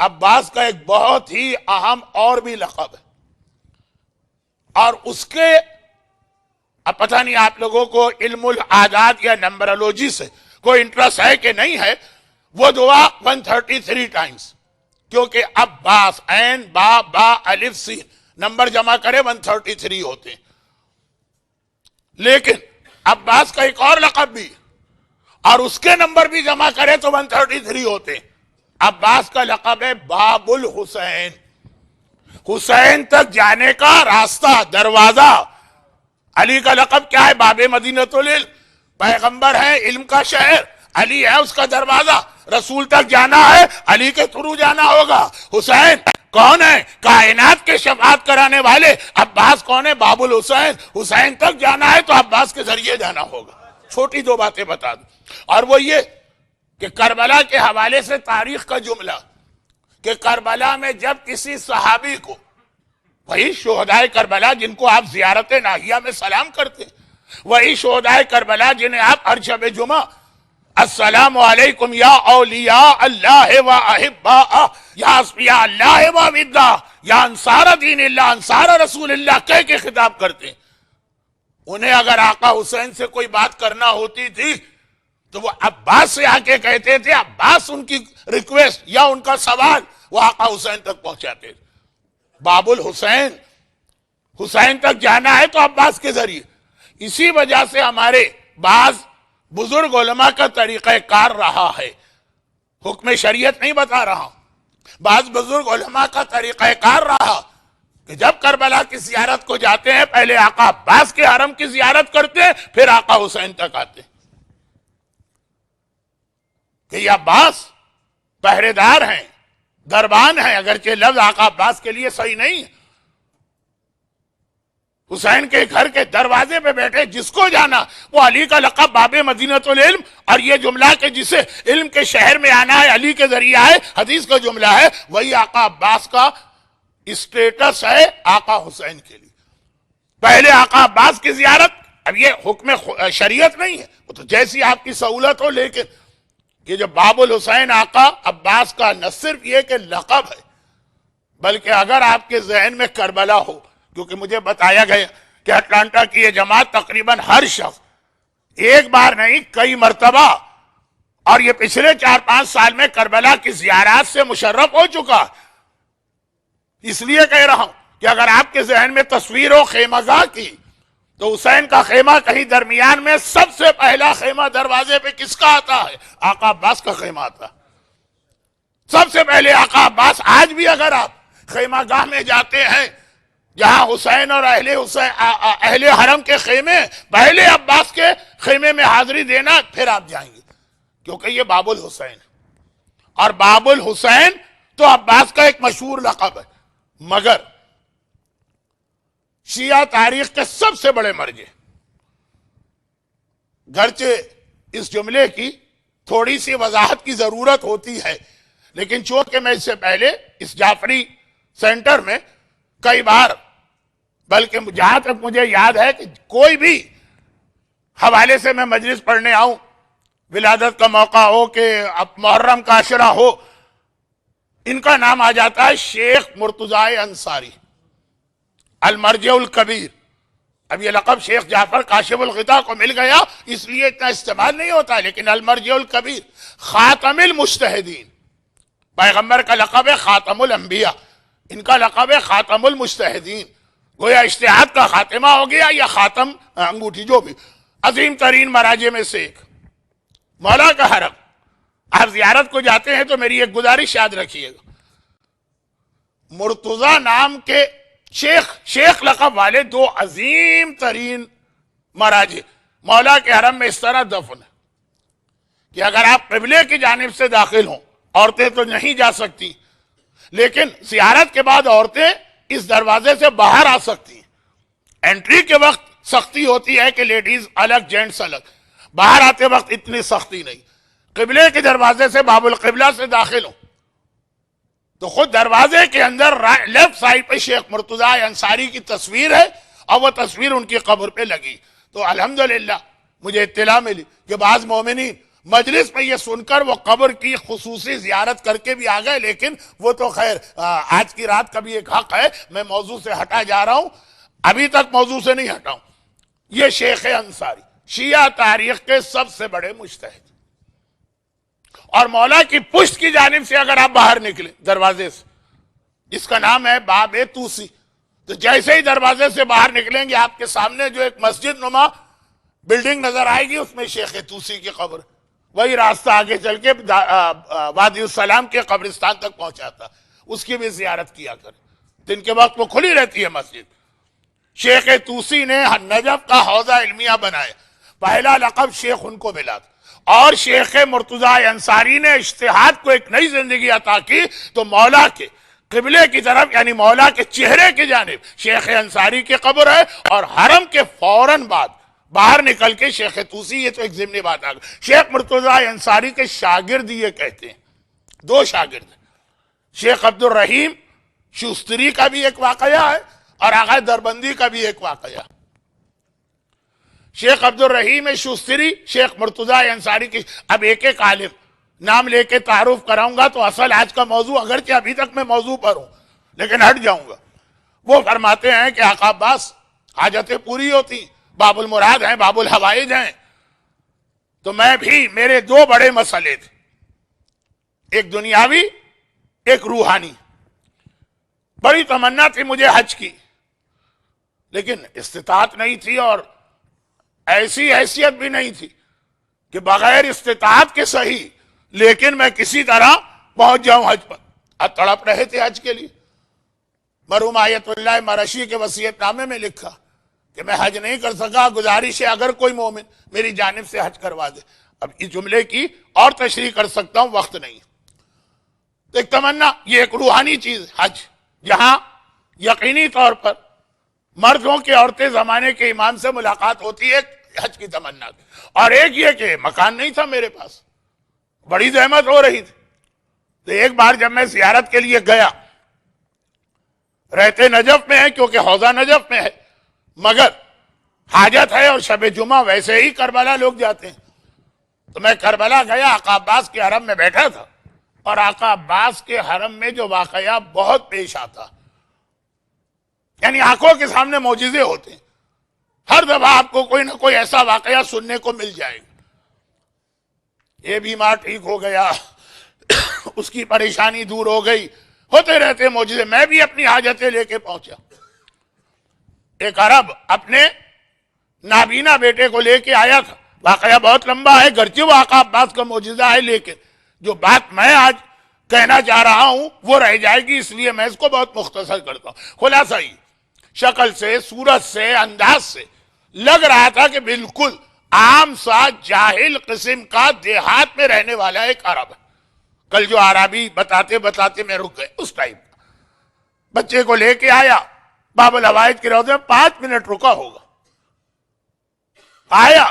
عباس کا ایک بہت ہی اہم اور بھی لقب ہے، اور اس کے اب پتہ نہیں آپ لوگوں کو علم العادات یا نمبرولوجی سے کوئی انٹرسٹ ہے کہ نہیں ہے، وہ دعا 133 ٹائمز، کیونکہ عباس عین با با الف سین نمبر جمع کرے 133 ہوتے ہیں. لیکن عباس کا ایک اور لقب بھی، اور اس کے نمبر بھی جمع کرے تو 133 ہوتے ہیں. عباس کا لقب ہے باب الحسین، حسین تک جانے کا راستہ، دروازہ. علی کا لقب کیا ہے؟ باب مدینۃ العلم، پیغمبر ہے علم کا شہر، علی ہے اس کا دروازہ. رسول تک جانا ہے علی کے تھرو جانا ہوگا. حسین کون ہے؟ کائنات کے شفاعت کرانے والے. عباس کون ہے؟ باب الحسین. حسین تک جانا ہے تو عباس کے ذریعے جانا ہوگا. چھوٹی دو باتیں بتا دوں، اور وہ یہ کہ کربلا کے حوالے سے تاریخ کا جملہ کہ کربلا میں جب کسی صحابی کو، وہی شہدائے کربلا جن کو آپ زیارت ناہیہ میں سلام کرتے، وہی شہدائے کربلا جنہیں آپ ہر شب جمعہ السلام علیکم یا اولیاء اللہ و احباء یا اصفیاء اللہ و وداء یا انصار دین اللہ انصار رسول اللہ کہہ کے خطاب کرتے ہیں. انہیں اگر آقا حسین سے کوئی بات کرنا ہوتی تھی تو وہ عباس سے آ کے کہتے تھے، عباس ان کی ریکویسٹ یا ان کا سوال وہ آقا حسین تک پہنچاتے تھے. باب الحسین، حسین تک جانا ہے تو عباس کے ذریعے. اسی وجہ سے ہمارے بعض بزرگ علماء کا طریقہ کار رہا ہے، حکم شریعت نہیں بتا رہا ہوں، بعض بزرگ علماء کا طریقہ کار رہا کہ جب کربلا کی زیارت کو جاتے ہیں پہلے آقا عباس کے حرم کی زیارت کرتے ہیں پھر آقا حسین تک آتے ہیں. کہ یہ عباس پہرے دار ہیں، دربان ہیں، اگرچہ لفظ آقا عباس کے لیے صحیح نہیں ہے. حسین کے گھر کے دروازے پہ بیٹھے، جس کو جانا وہ علی کا لقب باب مدینۃ العلم، اور یہ جملہ کہ جسے علم کے شہر میں آنا ہے علی کے ذریعہ ہے، حدیث کا جملہ ہے، وہی آقا عباس کا اسٹیٹس ہے آقا حسین کے لیے. پہلے آقا عباس کی زیارت. اب یہ حکم شریعت نہیں ہے، وہ تو جیسی آپ کی سہولت ہو، لیکن یہ جو باب الحسین آقا عباس کا نہ صرف یہ کہ لقب ہے، بلکہ اگر آپ کے ذہن میں کربلا ہو، کیونکہ مجھے بتایا گیا کہ اٹلانٹا کی یہ جماعت تقریباً ہر شخص ایک بار نہیں کئی مرتبہ، اور یہ پچھلے 4-5 سال میں کربلا کی زیارات سے مشرف ہو چکا. اس لیے کہہ رہا ہوں کہ اگر آپ کے ذہن میں تصویر ہو خیمہ گاہ کی تو حسین کا خیمہ کہیں درمیان میں، سب سے پہلا خیمہ دروازے پہ کس کا آتا ہے؟ آقا عباس کا خیمہ آتا ہے. سب سے پہلے آقا عباس. آج بھی اگر آپ خیمہ گاہ میں جاتے ہیں جہاں حسین اور اہل حرم کے خیمے، پہلے عباس کے خیمے میں حاضری دینا پھر آپ جائیں گے، کیونکہ یہ باب الحسین. اور باب الحسین تو عباس کا ایک مشہور لقب ہے، مگر شیعہ تاریخ کے سب سے بڑے مرجع، گرچہ اس جملے کی تھوڑی سی وضاحت کی ضرورت ہوتی ہے، لیکن چونکہ میں اس سے پہلے اس جعفری سینٹر میں کئی بار، بلکہ جہاں تک مجھے یاد ہے کہ کوئی بھی حوالے سے میں مجلس پڑھنے آؤں، ولادت کا موقع ہو کہ محرم کا عشرہ ہو، ان کا نام آ جاتا ہے شیخ مرتضی انصاری المرجع الکبیر. اب یہ لقب شیخ جعفر کاشف الغطاء کو مل گیا اس لیے اتنا استعمال نہیں ہوتا، لیکن المرجع الکبیر خاتم المجتہدین، پیغمبر کا لقب ہے خاتم الانبیاء، ان کا لقب ہے خاتم المجتہدین. گویا اجتہاد کا خاتمہ ہو گیا یا خاتم انگوٹھی، جو بھی. عظیم ترین مراجع میں سے ایک مولا کا حرم. آپ زیارت کو جاتے ہیں تو میری ایک گزارش یاد رکھیے گا، مرتضی نام کے شیخ لقب والے دو عظیم ترین مراجع مولا کے حرم میں اس طرح دفن ہے کہ اگر آپ قبلے کی جانب سے داخل ہوں، عورتیں تو نہیں جا سکتی، لیکن زیارت کے بعد عورتیں اس دروازے سے باہر آ سکتی ہیں. انٹری کے وقت سختی ہوتی ہے کہ لیڈیز الگ جینٹس الگ، باہر آتے وقت اتنی سختی نہیں. قبلے کے دروازے سے باب القبلہ سے داخل ہوں تو خود دروازے کے اندر لیفٹ سائڈ پہ شیخ مرتضی انصاری کی تصویر ہے، اور وہ تصویر ان کی قبر پہ لگی. تو الحمدللہ مجھے اطلاع ملی کہ بعض مومنین مجلس میں یہ سن کر وہ قبر کی خصوصی زیارت کر کے بھی آ گئے، لیکن وہ تو خیر آج کی رات کا بھی ایک حق ہے، میں موضوع سے ہٹا جا رہا ہوں، ابھی تک موضوع سے نہیں ہٹا ہوں۔ یہ شیخ انصاری شیعہ تاریخ کے سب سے بڑے مجتہد، اور مولا کی پشت کی جانب سے اگر آپ باہر نکلیں دروازے سے، جس کا نام ہے باب توسی، تو جیسے ہی دروازے سے باہر نکلیں گے آپ کے سامنے جو ایک مسجد نما بلڈنگ نظر آئے گی، اس میں شیخ توسی کی قبر، وہی راستہ آگے چل کے وادی السلام کے قبرستان تک پہنچاتا، اس کی بھی زیارت کیا کریں، دن کے وقت وہ کھلی رہتی ہے مسجد۔ شیخ توسی نے نجف کا حوضہ علمیہ بنایا، پہلا لقب شیخ ان کو ملا تھا، اور شیخ مرتضی انصاری نے اجتہاد کو ایک نئی زندگی عطا کی، تو مولا کے قبلے کی طرف یعنی مولا کے چہرے کی جانب شیخ انصاری کی قبر ہے، اور حرم کے فوراً بعد باہر نکل کے شیخ توسی، یہ تو ایک ضمنی بات آ گئی۔ شیخ مرتضی انصاری کے شاگرد یہ کہتے ہیں، دو شاگرد، شیخ عبد الرحیم شوستری کا بھی ایک واقعہ ہے اور آغا دربندی کا بھی ایک واقعہ۔ شیخ عبد الرحیم شوستری شیخ مرتضی انصاری کی، اب ایک ایک عالم نام لے کے تعارف کراؤں گا تو اصل آج کا موضوع، اگرچہ ابھی تک میں موضوع پر ہوں لیکن ہٹ جاؤں گا۔ وہ فرماتے ہیں کہ آقا عباس حاجتیں پوری ہوتی، باب المراد ہیں، باب الحوائج ہیں، تو میں بھی، میرے دو بڑے مسئلے تھے، ایک دنیاوی ایک روحانی۔ بڑی تمنا تھی مجھے حج کی، لیکن استطاعت نہیں تھی، اور ایسی حیثیت بھی نہیں تھی کہ بغیر استطاعت کے صحیح لیکن میں کسی طرح پہنچ جاؤں حج پر۔ اب تڑپ رہے تھے حج کے لیے۔ مرحوم آیت اللہ مرشی کے وصیت نامے میں لکھا کہ میں حج نہیں کر سکا، گزارش ہے اگر کوئی مومن میری جانب سے حج کروا دے۔ اب اس جملے کی اور تشریح کر سکتا ہوں، وقت نہیں۔ تو ایک تمنا، یہ ایک روحانی چیز حج، جہاں یقینی طور پر مرد ہوں کہ عورتیں زمانے کے امام سے ملاقات ہوتی ہے، حج کی تمنا، اور ایک یہ کہ مکان نہیں تھا میرے پاس، بڑی زحمت ہو رہی تھی۔ تو ایک بار جب میں زیارت کے لیے گیا، رہتے نجف میں ہے کیونکہ حوضہ نجف میں ہے، مگر حاجت ہے اور شب جمعہ ویسے ہی کربلا لوگ جاتے ہیں، تو میں کربلا گیا، آقا عباس کے حرم میں بیٹھا تھا، اور آقا عباس کے حرم میں جو واقعہ بہت پیش آتا، یعنی آنکھوں کے سامنے معجزے ہوتے ہیں، ہر دفعہ آپ کو کوئی نہ کوئی ایسا واقعہ سننے کو مل جائے گا۔ یہ بیمار ٹھیک ہو گیا، اس کی پریشانی دور ہو گئی، ہوتے رہتے معجزے۔ میں بھی اپنی حاجتیں لے کے پہنچا۔ ایک عرب اپنے نابینا بیٹے کو لے کے آیا تھا، واقعہ بہت لمبا ہے، گرچہ وہ آقا عباس کا معجزہ ہے، لیکن جو بات میں آج کہنا چاہ رہا ہوں وہ رہ جائے گی، اس لیے میں اس کو بہت مختصر کرتا ہوں۔ خلاصہ ہی، شکل سے، صورت سے، انداز سے لگ رہا تھا کہ بالکل عام سا جاہل قسم کا دیہات میں رہنے والا ایک عرب ہے۔ کل جو عربی بتاتے بتاتے میں رک گئے، اس ٹائپ کا۔ بچے کو لے کے آیا، باب الحوائج کے روضے میں 5 منٹ رکا ہوگا، آیا،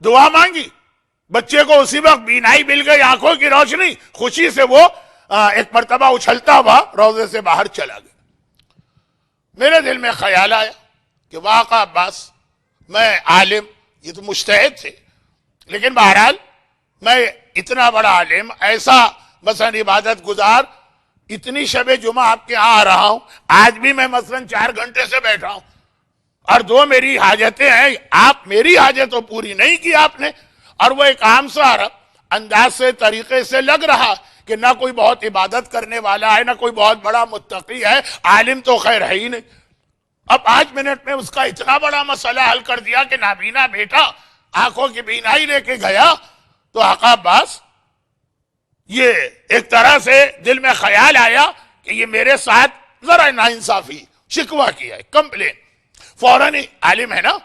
دعا مانگی، بچے کو اسی وقت بینائی مل گئی، آنکھوں کی روشنی، خوشی سے وہ ایک مرتبہ اچھلتا ہوا روضے سے باہر چلا گیا۔ میرے دل میں خیال آیا کہ واقع عباس، میں عالم، یہ تو مجتہد تھے، لیکن بہرحال میں اتنا بڑا عالم، ایسا مثلا عبادت گزار، اتنی شب جمعہ آپ کے ہاں آ رہا ہوں، آج بھی میں مثلا 4 گھنٹے سے بیٹھا ہوں، اور 2 میری حاجتیں ہیں، آپ میری حاجت تو پوری نہیں کی آپ نے۔ اور وہ ایک عام سا عرب انداز سے، طریقے سے لگ رہا کہ نہ کوئی بہت عبادت کرنے والا ہے، نہ کوئی بہت بڑا متقی ہے، عالم تو خیر ہے ہی نہیں۔ اب 5 منٹ میں اس کا اتنا بڑا مسئلہ حل کر دیا کہ نابینا بیٹا آنکھوں کی بینائی لے کے گیا۔ تو آقا عباس، یہ ایک طرح سے دل میں خیال آیا کہ یہ میرے ساتھ ذرا ناانصافی، شکوہ کیا ہے، کمپلین۔ فوراً ہی، عالم ہے نا،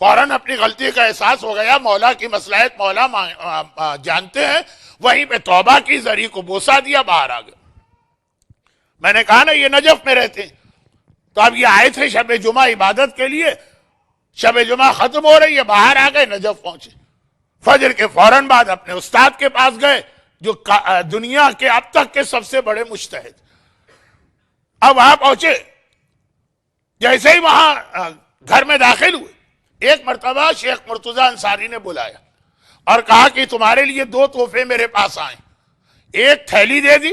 فوراً اپنی غلطی کا احساس ہو گیا، مولا کی مصلحت مولا جانتے ہیں، وہیں پہ توبہ کی، ذری کو بوسہ دیا، باہر آ گئے۔ میں نے کہا نا یہ نجف میں رہتے ہیں، تو اب یہ آئے تھے شب جمعہ عبادت کے لیے، شب جمعہ ختم ہو رہی ہے، باہر آ گئے، نجف پہنچے۔ فجر کے فوراً بعد اپنے استاد کے پاس گئے، جو دنیا کے اب تک کے سب سے بڑے مجتہد۔ اب وہاں پہنچے، جیسے ہی وہاں گھر میں داخل ہوئے، ایک مرتبہ شیخ مرتضی انصاری نے بلایا، اور کہا کہ تمہارے لیے 2 تحفے میرے پاس آئے. ایک تھیلی دے دی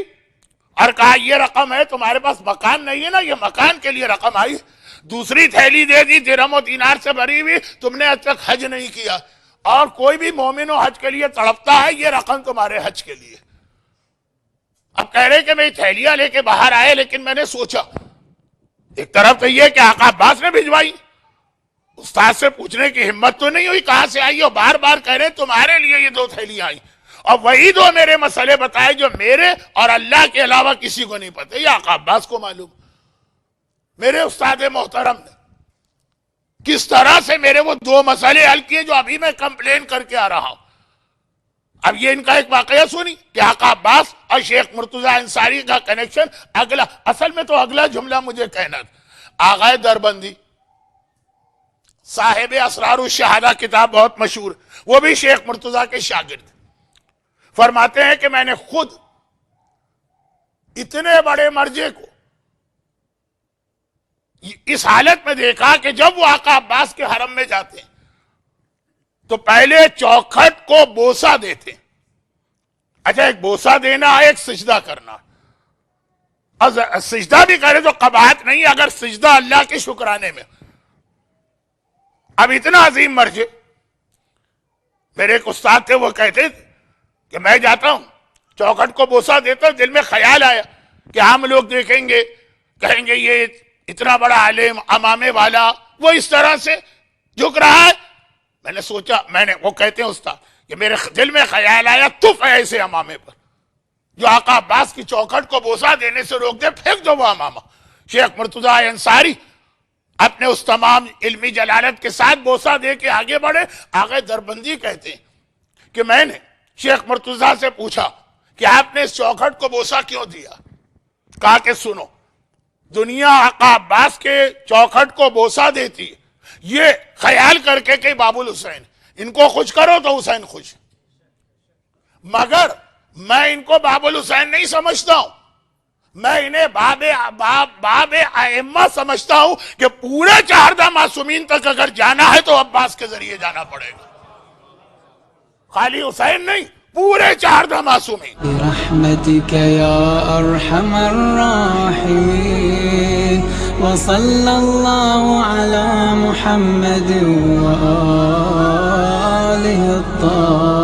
اور کہا یہ رقم ہے, تمہارے پاس مکان نہیں ہے نا, یہ مکان کے لیے رقم آئی. دوسری تھیلی دے دی درہم و دینار سے بھری ہوئی, تم نے آج تک حج نہیں کیا اور کوئی بھی مومن و حج کے لیے تڑپتا ہے, یہ رقم تمہارے حج کے لیے. اب کہہ رہے کہ میں تھیلیاں لے کے باہر آئے, لیکن میں نے سوچا ایک طرف تو یہ کہ آقا عباس نے بھجوائی, استاد سے پوچھنے کی ہمت تو نہیں ہوئی کہاں سے آئی, اور بار بار کہہ رہے تمہارے لیے یہ 2 تھیلیاں آئی, اور وہی 2 میرے مسئلے بتائے جو میرے اور اللہ کے علاوہ کسی کو نہیں پتہ, یہ آقا عباس کو معلوم. میرے استاد محترم نے کس طرح سے میرے وہ 2 مسئلے حل کیے جو ابھی میں کمپلین کر کے آ رہا ہوں. اب یہ ان کا ایک واقعہ سنی کہ آقا عباس اور شیخ مرتضی انصاری کا کنیکشن. اصل میں تو اگلا جملہ مجھے کہنا تھا. آغا دربندی صاحب اسرار الشہادہ کتاب بہت مشہور, وہ بھی شیخ مرتضی کے شاگرد, فرماتے ہیں کہ میں نے خود اتنے بڑے مرجے کو اس حالت میں دیکھا کہ جب وہ آقا عباس کے حرم میں جاتے ہیں تو پہلے چوکھٹ کو بوسہ دیتے. اچھا, ایک بوسہ دینا, ایک سجدہ کرنا. اور سجدہ بھی کرے تو قباحت نہیں اگر سجدہ اللہ کے شکرانے میں. اب اتنا عظیم مرجع, میرے ایک استاد تھے, وہ کہتے تھے کہ میں جاتا ہوں چوکھٹ کو بوسہ دیتا ہوں, دل میں خیال آیا کہ عام لوگ دیکھیں گے کہیں گے یہ اتنا بڑا عالم امامے والا وہ اس طرح سے جھک رہا ہے. میں نے سوچا, وہ کہتے ہیں استاد کہ میرے دل میں خیال آیا تف ہے ایسے امامے پر جو آقا عباس کی چوکھٹ کو بوسہ دینے سے روک دے, پھینک دو وہ امامہ. شیخ مرتضی انصاری اپنے اس تمام علمی جلالت کے ساتھ بوسہ دے کے آگے بڑھے. آغا دربندی کہتے ہیں کہ میں نے شیخ مرتضی سے پوچھا کہ آپ نے اس چوکھٹ کو بوسہ کیوں دیا. کہا کہ سنو, دنیا آقا عباس کے چوکھٹ کو بوسہ دیتی یہ خیال کر کے کہ باب الحسین ان کو خوش کرو تو حسین خوش, مگر میں ان کو باب الحسین نہیں سمجھتا ہوں, میں انہیں باب ائمہ سمجھتا ہوں کہ پورے 14 معصومین تک اگر جانا ہے تو عباس کے ذریعے جانا پڑے گا, خالی حسین نہیں, پورے 14 معصومین. برحمتك يا ارحم الراحمين وصلى الله على محمد وآله الطاهرين.